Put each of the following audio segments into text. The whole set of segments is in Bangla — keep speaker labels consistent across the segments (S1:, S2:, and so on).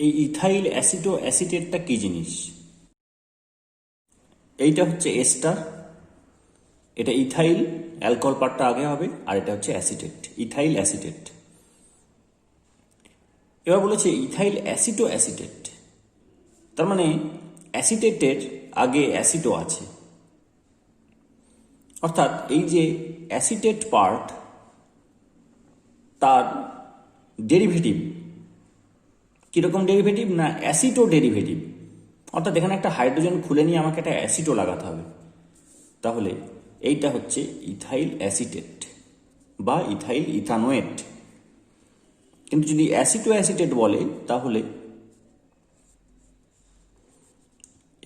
S1: এই ইথাইল অ্যাসিটো অ্যাসিটেটটা কি জিনিস? এইটা হচ্ছে এস্টার, এটা ইথাইল, অ্যালকোহল পার্টটা আগে হবে, আর এটা হচ্ছে অ্যাসিটেট, ইথাইল অ্যাসিটেট। এবার বলেছে ইথাইল অ্যাসিটো অ্যাসিটেট, তার মানে অ্যাসিটেটের আগে অ্যাসিটো আছে, অর্থাৎ এই যে অ্যাসিটেট পার্ট তার ডেরিভেটিভ কীরকম ডেরিভেটিভ না অ্যাসিটো ডেরিভেটিভ, অর্থাৎ এখানে একটা হাইড্রোজেন খুলে নিয়ে আমাকে একটা অ্যাসিটো লাগাতে হবে। তাহলে এইটা হচ্ছে ইথাইল অ্যাসিটেট বা ইথাইল ইথানোয়েট। কিন্তু যদি অ্যাসিটো অ্যাসিটেট বলে তাহলে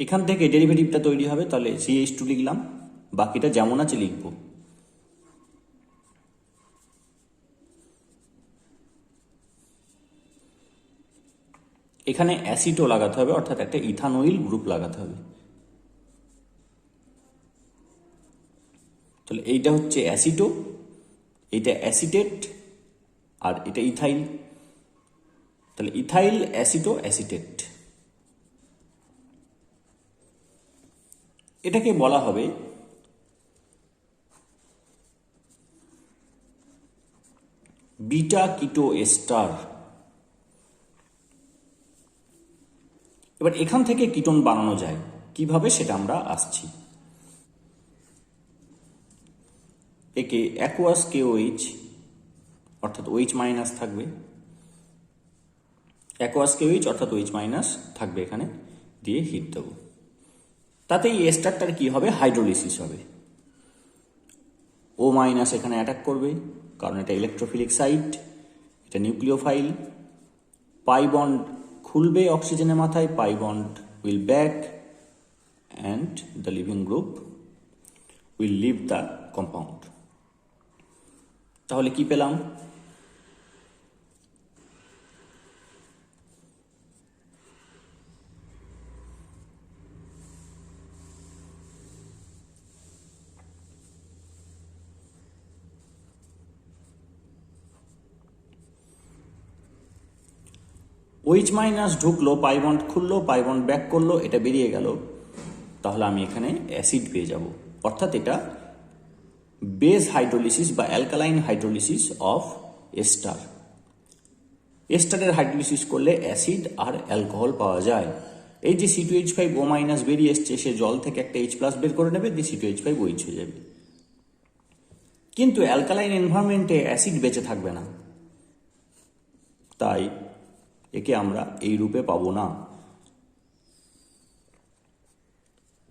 S1: এখান থেকে ডেরিভেটিভটা তৈরি হবে, তাহলে CH2 লিখলাম, বাকিটা যেমন আছে লিখব। এখানে অ্যাসিটো লাগাতে হবে, অর্থাৎ একটা ইথানোইল গ্রুপ লাগাতে হবে। তাহলে এইটা হচ্ছে অ্যাসিটো, এইটা অ্যাসিটেট, আর এটা ইথাইল। তাহলে ইথাইল অ্যাসিটো অ্যাসিটেট, এটাকে বলা হবে বিটা কিটো এস্টার। এবার এখান থেকে কিটোন বানানো যায় কিভাবে সেটা আমরা আসছি। একে অ্যাকুয়াস KOH, অর্থাৎ OH মাইনাস থাকবে, অ্যাকুয়াস KOH অর্থাৎ OH মাইনাস থাকবে এখানে, দিয়ে হিট দেবো। তাতে এই এস্টারটার কি হবে, হাইড্রোলিসিস হবে। O মাইনাস এখানে অ্যাটাক করবে, কারণ এটা ইলেকট্রোফিলিক সাইট, এটা নিউক্লিওফাইল। পাই বন্ড খুলবে অক্সিজেনের মাথায়, pi bond will back and the leaving group will leave the compound. তাহলে কি পেলাম, OH মাইনাস ঢুকলো, পাই বন্ড খুললো, পাই বন্ড ব্যাক করলো, এটা বেরিয়ে গেল। তাহলে আমি এখানে অ্যাসিড পেয়ে যাব, অর্থাৎ এটা বেস হাইড্রোলিসিস বা অ্যালকালাইন হাইড্রোলিসিস অফ এস্টার। এস্টারের হাইড্রোলিসিস করলে অ্যাসিড আর অ্যালকোহল পাওয়া যায়। এই যে C2H5O মাইনাস বেরিয়ে এসছে, সে জল থেকে একটা H প্লাস বের করে নেবে, দিয়ে C2H5OH হয়ে যাবে। কিন্তু অ্যালকালাইন এনভায়রনমেন্টে অ্যাসিড বেঁচে থাকবে না, তাই একে আমরা এই রূপে পাবো না।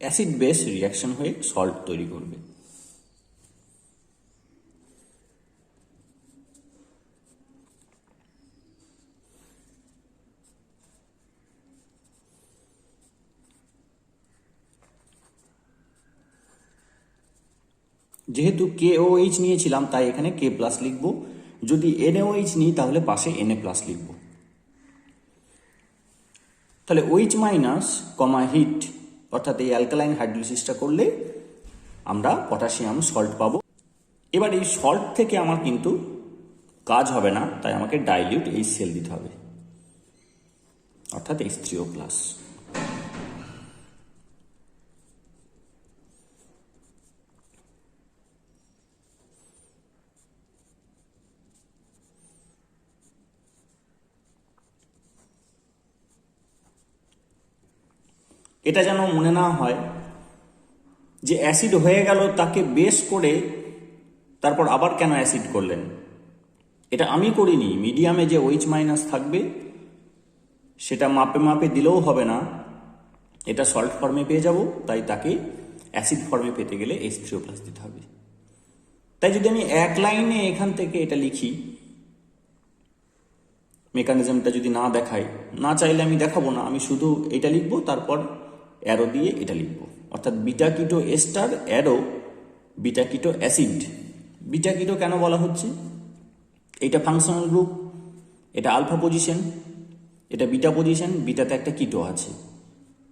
S1: অ্যাসিড বেস রিয়াকশন হয়ে সল্ট তৈরি করবে। যেহেতু KOH নিয়েছিলাম তাই এখানে K প্লাস লিখব, যদি NaOH নিই তাহলে পাশে Na প্লাস লিখব। তাহলে OH মাইনাস কমা হিট, অর্থাৎ এই অ্যালকালাইন হাইড্রোলিসিসটা করলে আমরা পটাশিয়াম সল্ট পাবো। এবার এই সল্ট থেকে আমার কিন্তু কাজ হবে না, তাই আমাকে ডাইলিউট HCl দিতে হবে, অর্থাৎ H3O প্লাস। এটা যেন মনে না হয় যে অ্যাসিড হয়ে গেল তাকে বেস করে তারপর আবার কেন অ্যাসিড করলেন। এটা আমি করিনি, মিডিয়ামে যে OH মাইনাস থাকবে সেটা মাপে মাপে দিলেও হবে না, এটা সল্ট ফর্মে পেয়ে যাব, তাই তাকে অ্যাসিড ফর্মে পেতে গেলে H3O প্লাস দিতে হবে। তাই যদি আমি এক লাইনে এখান থেকে এটা লিখি, মেকানিজমটা যদি না দেখাই, না চাইলে আমি দেখাবো না, আমি শুধু এটা লিখবো, তারপর অ্যারো দিয়ে এটা লিখবো, অর্থাৎ beta keto ester arrow beta keto acid. Beta keto কেন বলা হচ্ছে, এইটা ফাংশনাল গ্রুপ, এটা আলফা পজিশন, এটা বিটা পজিশন, বিটাতে একটা কিটো আছে,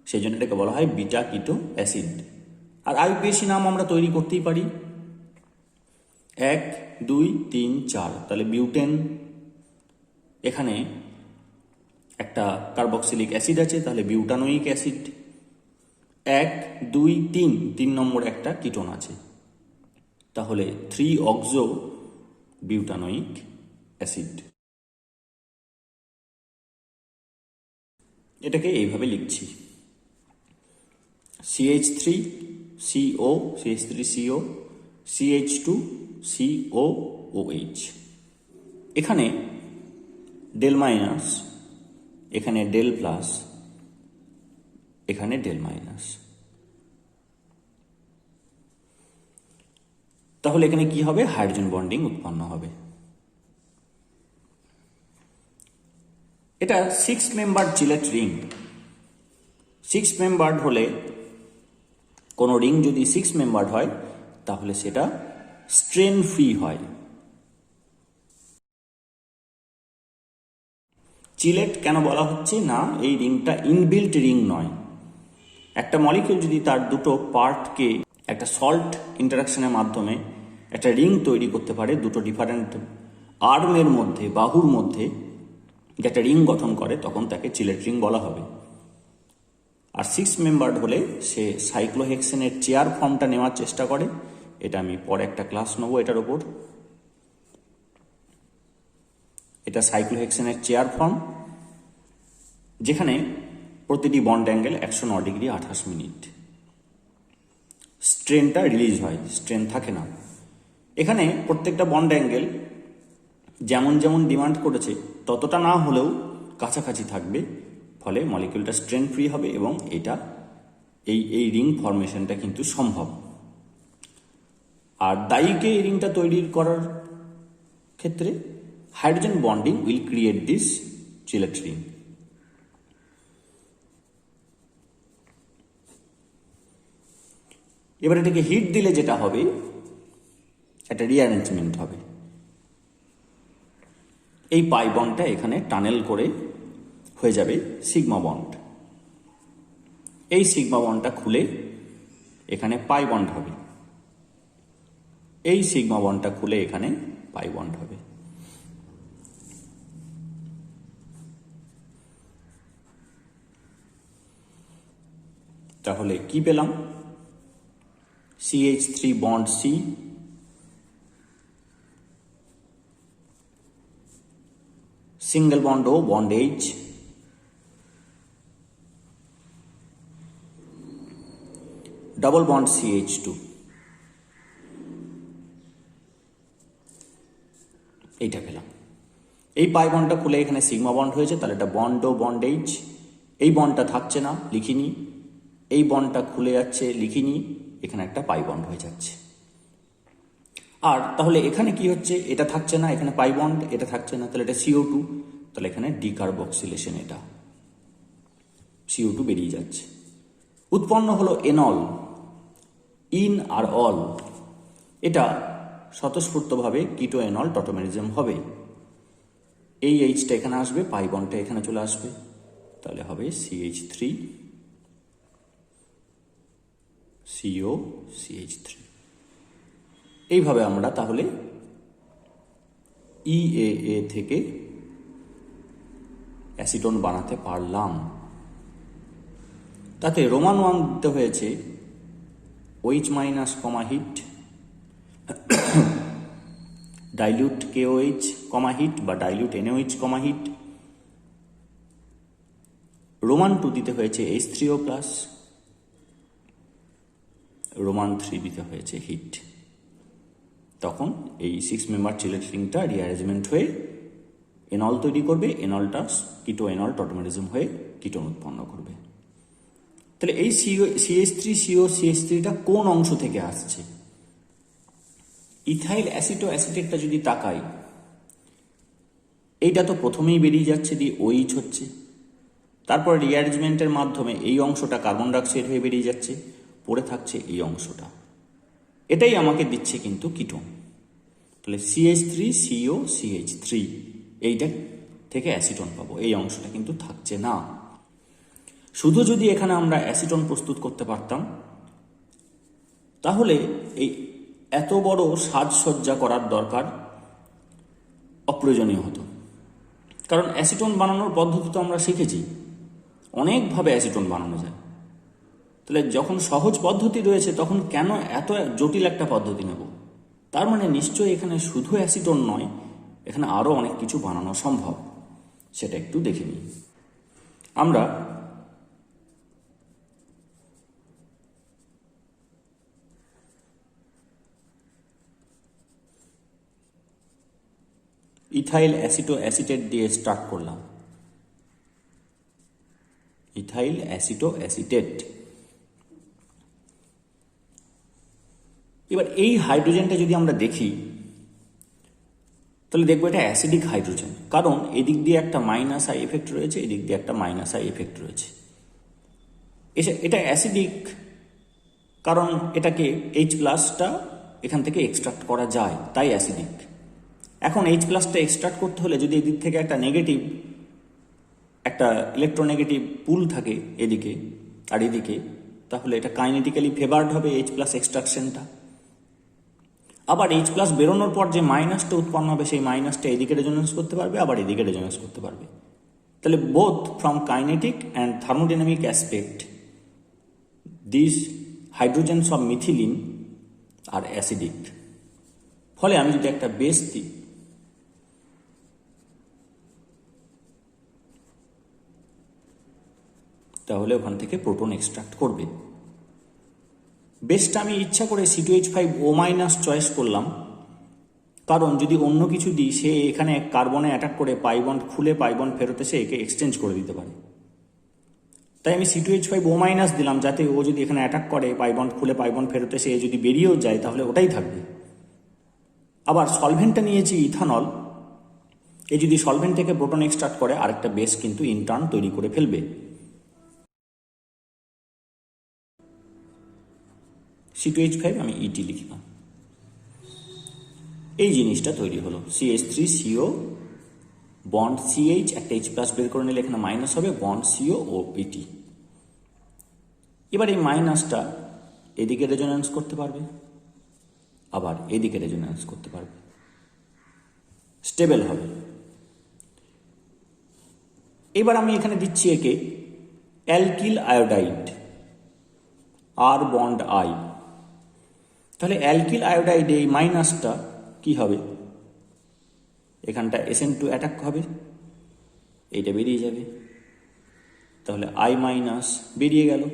S1: সেই জন্য এটাকে বলা হয় বিটা কিটো অ্যাসিড। আর আইউপিএসি নাম আমরা তৈরি করতেই পারি, 1 2 3 4, তাহলে বিউটেন, এখানে একটা একটা কার্বক্সিলিক অ্যাসিড আছে, তাহলে বিউটানোইক অ্যাসিড। 1 2 3 নম্বর একটা কিটোন আছে, তাহলে 3 অক্সো বিউটানোইক অ্যাসিড। এটাকে এইভাবে লিখছি, CH3 CO, CH3CO, CH2 COOH। এখানে ডেল মাইনাস, এখানে ডেল প্লাস, এখানে ডেল মাইনাস। তাহলে এখানে কি হবে? হাইড্রোজেন বন্ডিং উৎপন্ন হবে। এটা 6 মেম্বার চিলেট রিং। 6 মেম্বার হলে, কোনো রিং যদি 6 মেম্বার হয় তাহলে সেটা স্ট্রেন ফ্রি হয়। চিলেট কেন বলা হচ্ছে না? এই রিংটা ইনবিল্ট রিং নয়। একটা মলিকিউল যদি তার দুটো পার্টকে একটা সল্ট ইন্টারাকশনের মাধ্যমে একটা রিং তৈরি করতে পারে, দুটো ডিফারেন্ট আর্মের মধ্যে, বাহুর মধ্যে যে একটা রিং গঠন করে, তখন তাকে চিলেট রিং বলা হবে। আর 6 মেম্বার্ড হলে সে সাইক্লোহেক্সেনের চেয়ার ফর্মটা নেওয়ার চেষ্টা করে। এটা আমি পরে একটা ক্লাস নেবো এটার ওপর। এটা সাইক্লোহেক্সেনের চেয়ার ফর্ম, যেখানে প্রতিটি বন্ড অ্যাঙ্গেল 109 ডিগ্রি 28 মিনিট। স্ট্রেনটা রিলিজ হয়, স্ট্রেন থাকে না। এখানে প্রত্যেকটা বন্ড অ্যাঙ্গেল যেমন যেমন ডিমান্ড করেছে ততটা না হলেও কাছাকাছি থাকবে, ফলে মলিকিউলটা স্ট্রেন ফ্রি হবে এবং এটা এই রিং ফরমেশনটা কিন্তু সম্ভব। আর দায়ীকে এই রিংটা তৈরি করার ক্ষেত্রে hydrogen bonding will create this Sylhet ring. এবার এটাকে হিট দিলে যেটা হবে, একটা রিঅ্যারেঞ্জমেন্ট হবে। এই পাই বন্ডটা এখানে টানেল করে হয়ে যাবে সিগমা বন্ড। এই সিগমা বন্ডটা খুলে এখানে পাই বন্ড হবে। এই সিগমা বন্ডটা খুলে এখানে পাই বন্ড হবে। তাহলে কি পেলাম? CH3 bond C, single bond O, bond H, double bond CH2। এইটা পেলাম। এই পাই বন্ডটা খুলে এখানে সিগমা বন্ড হয়েছে, তাহলে এটা বন্ড O, বন্ড H। এই বন্ডটা থাকছে না, লিখিনি। এই বন্ডটা খুলে যাচ্ছে, লিখিনি। এখানে একটা পাই বন্ড হয়ে যাচ্ছে। আর তাহলে এখানে কি হচ্ছে? এটা থাকছে না, এখানে পাই বন্ড, এটা থাকছে না, তাহলে এটা CO2। তাহলে এখানে ডিকার্বক্সিলেশন, এটা CO2 বেরিয়ে যাচ্ছে। উৎপন্ন হলো এনল, ইন আর অল। এটা স্বতঃস্ফূর্তভাবে কিটো এনল টটোমেরিজম হবে। এই এইচটা এখানে আসবে, পাই বন্ডটা এখানে চলে আসবে, তাহলে হবে CH3 CO CH3। এইভাবে আমরা তাহলে EAA থেকে অ্যাসিটোন বানাতে পারলাম। তাতে রোমান 1 দিতে হয়েছে OH মাইনাস কমা হিট, ডাইলিউট KOH কমা হিট বা ডাইলিউট NaOH কমা হিট। রোমান 2 দিতে হয়েছে H3O প্লাস, রোমান 3 দিতে হয়েছে হিট। তখন এই 6 মেম্বার চিলেট রিংটা রিঅ্যারেঞ্জমেন্ট হয়ে এনল তৈরি করবে। এনলটা কিটো এনল টটোমেরিজম হয়ে কিটোন উৎপন্ন করবে। তাহলে এই CH3 CO CH3টা কোন অংশ থেকে আসছে? ইথাইল অ্যাসিটো অ্যাসিটেটটা যদি তাকাই, এইটা তো প্রথমেই বেরিয়ে যাচ্ছে, দিয়ে OH হচ্ছে। তারপর রিঅ্যারেঞ্জমেন্টের মাধ্যমে এই অংশটা কার্বন ডাইঅক্সাইড হয়ে বেরিয়ে যাচ্ছে, পড়ে থাকছে এই অংশটা। এটাই আমাকে দিচ্ছে কিন্তু কিটোন। তাহলে CH3 CO CH3 এইটা থেকে অ্যাসিটোন পাবো, এই অংশটা কিন্তু থাকছে না। শুধু যদি এখানে আমরা অ্যাসিটোন প্রস্তুত করতে পারতাম, তাহলে এই এত বড় সাজসজ্জা করার দরকার অপ্রয়োজনীয় হতো। কারণ অ্যাসিটোন বানানোর পদ্ধতি তো আমরা শিখেছি, অনেকভাবে অ্যাসিটোন বানানো যায়। তাহলে যখন সহজ পদ্ধতি রয়েছে তখন কেন এত জটিল একটা পদ্ধতি নেব? তার মানে নিশ্চয়ই এখানে শুধু অ্যাসিটোন নয়, এখানে আরও অনেক কিছু বানানো সম্ভব। সেটা একটু দেখে নিই। আমরা ইথাইল অ্যাসিটো অ্যাসিটেট দিয়ে স্টার্ট করলাম। Ethyl aceto acetate. এবার এই হাইড্রোজেনটা যদি আমরা দেখি তাহলে দেখবো এটা অ্যাসিডিক হাইড্রোজেন, কারণ এদিক দিয়ে একটা মাইনাস আই এফেক্ট রয়েছে, এদিক দিয়ে একটা মাইনাস আই এফেক্ট রয়েছে। এটা অ্যাসিডিক কারণ এটাকে এইচ প্লাসটা এখান থেকে এক্সট্রাক্ট করা যায়, তাই অ্যাসিডিক। এখন এইচ প্লাসটা এক্সট্রাক্ট করতে হলে যদি এদিক থেকে একটা নেগেটিভ, একটা ইলেকট্রোনেগেটিভ পুল থাকে এদিকে আর এদিকে, তাহলে এটা কাইনেটিক্যালি ফেভার্ড হবে এইচ প্লাস এক্সট্রাকশনটা। আবার এইচ প্লাস বেরোনোর পর যে মাইনাসটা উৎপন্ন হবে সেই মাইনাসটা এদিকে রেজোনেন্স করতে পারবে, আবার এদিকে রেজোনেন্স করতে পারবে। তাহলে both from kinetic and thermodynamic aspect this hydrogens of methylene are acidic. ফলে আমি যদি একটা বেস দিই, তাহলে ওখান থেকে প্রোটন এক্সট্রাক্ট করবে। বেসটা আমি ইচ্ছা করে C2H5O- চয়েস করলাম, কারণ যদি অন্য কিছু দিই সে এখানে কার্বনে অ্যাটাক করে পাই বন্ড খুলে পাই বন্ড ফেরত এসে একে এক্সচেঞ্জ করে দিতে পারে। তাই আমি C2H5O- দিলাম, যাতে ও যদি এখানে অ্যাটাক করে পাই বন্ড খুলে পাই বন্ড ফেরত এসে যদি বেরিয়েও যায় তাহলে ওটাই থাকবে। আবার সলভেন্টটা নিয়েছি ইথানল, এ যদি সলভেন্ট থেকে প্রোটন এক্সট্রাক্ট করে আরেকটা বেস কিন্তু ইন্টার্ন তৈরি করে ফেলবে। C2H5 আমি ইটি লিখলাম। এই জিনিসটা তৈরি হলো CH3CO বন্ড CH, একটা H প্লাস বের করে নিলে এখানে মাইনাস হবে, বন্ড CO ও ইটি। এবার এই মাইনাসটা এদিকে রেজোনেন্স করতে পারবে, আবার এদিকে রেজোনেন্স করতে পারবে, স্টেবল হবে। এবার আমি এখানে দিচ্ছি একে অ্যালকিল আয়োডাইড, আর বন্ড আই। তাহলে অ্যালকিল আয়োডাইডে এই মাইনাসটা কি হবে, এখানটা SN2 অ্যাটাক হবে, এইটা বেরিয়ে যাবে, তাহলে I- বেরিয়ে গেল,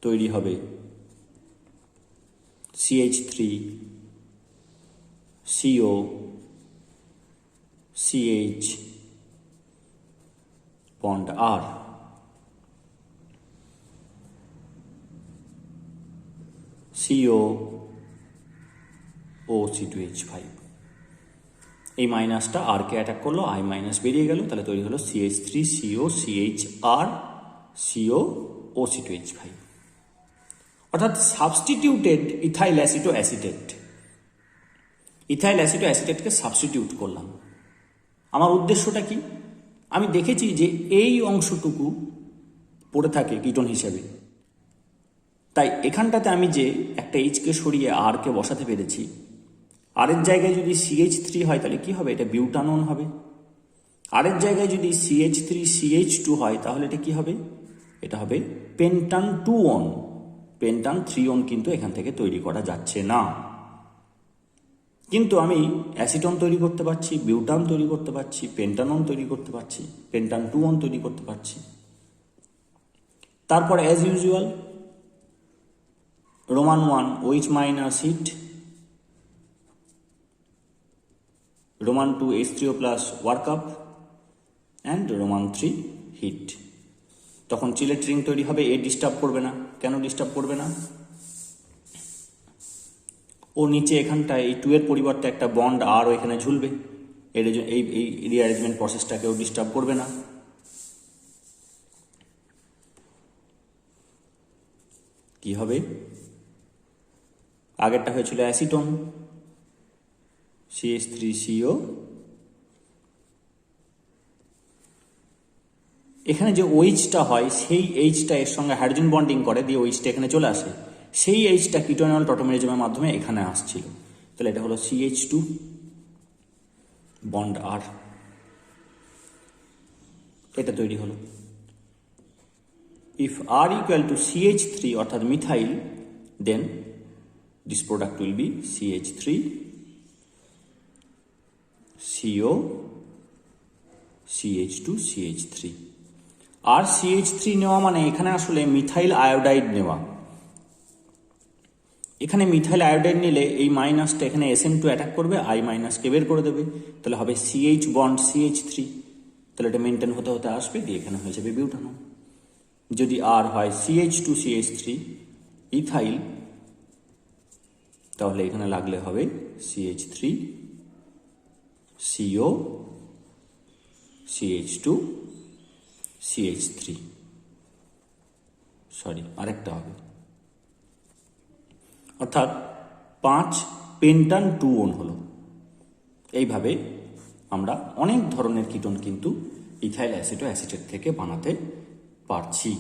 S1: তৈরি হবে CH3CO CH bond R, CO ও C2H5। এই মাইনাসটা আর কে অ্যাটাক করলো, I- বেরিয়ে গেল, তাহলে তৈরি হলো CH3CO CHR CO ও C2H5। অর্থাৎ substituted ethyl aceto acetate. Ethyl aceto অ্যাসিটেটকে সাবস্টিটিউট করলাম। আমার উদ্দেশ্যটা কি? আমি দেখেছি যে এই অংশটুকু পড়ে থাকে কিটোন হিসেবে, তাই এখানটাতে আমি যে একটা এইচকে সরিয়ে আরকে বসাতে পেরেছি, আরের জায়গায় যদি CH3 হয় তাহলে কি হবে, এটা বিউটানন হবে। আরের জায়গায় যদি CH3CH2 হয় তাহলে এটা কি হবে, এটা হবে পেন্টান 2 পেন্টান 3 কিন্তু এখান থেকে তৈরি করা যাচ্ছে না। কিন্তু আমি অ্যাসিটন তৈরি করতে পারছি, বিউটান তৈরি করতে পারছি, পেন্টানন তৈরি করতে পারছি, পেন্টান 2 তৈরি করতে পারছি। তারপর as usual Roman 1 OH- heat, Roman 2 H3O plus work up, and Roman 3 heat. তখন চিলেট রিং তৈরি হবে, এ ডিস্টার্ব করবে না। কেন ডিস্টার্ব করবে না? ও নিচে এখানটায় এই 2 এর পরিবর্তে একটা বন্ড আর এখানে ঝুলবে, এই রিঅ্যারেঞ্জমেন্ট প্রসেসটাকেও ডিস্টার্ব করবে না। কি হবে, আগেরটা হয়েছিল অ্যাসিটোন CH3CO, এখানে যে OH-টা হয় সেই H-টা এর সঙ্গে হাইড্রোজেন বন্ডিং করে, দিয়ে OH-টা এখানে চলে আসে, সেই H-টা কিটোনল টটোমেরিজমের মাধ্যমে এখানে আসছিল, তাহলে এটা হলো CH2 বন্ড আর, এটা তৈরি হলো। If R equal to CH3 অর্থাৎ methyl, then this product will be CH3 CO CH2 CH3। আর CH3 নেওয়া মানে এখানে আসলে মিথাইল আয়োডাইড নেওয়া। এখানে মিথাইল আয়োডাইড নিলে এই মাইনাসটা এখানে SN2 অ্যাটাক করবে, I মাইনাসকে বের করে দেবে, তাহলে হবে CH বন্ড CH3, তাহলে এটা মেনটেন হতে হতে আসবে, দিয়ে এখানে হয়ে যাবে বিউটানল। যদি আর হয় CH2 CH3 ইথাইল, তাহলে এখানে লাগলে হবে CH3 CO CH2 CH3, sorry আরেকটা হবে, অর্থাৎ 5 পেন্টান 2 হলো। এইভাবে আমরা অনেক ধরনের কিটোন কিন্তু ইথাইল অ্যাসিড ও অ্যাসিটেট থেকে বানাতে পারছি।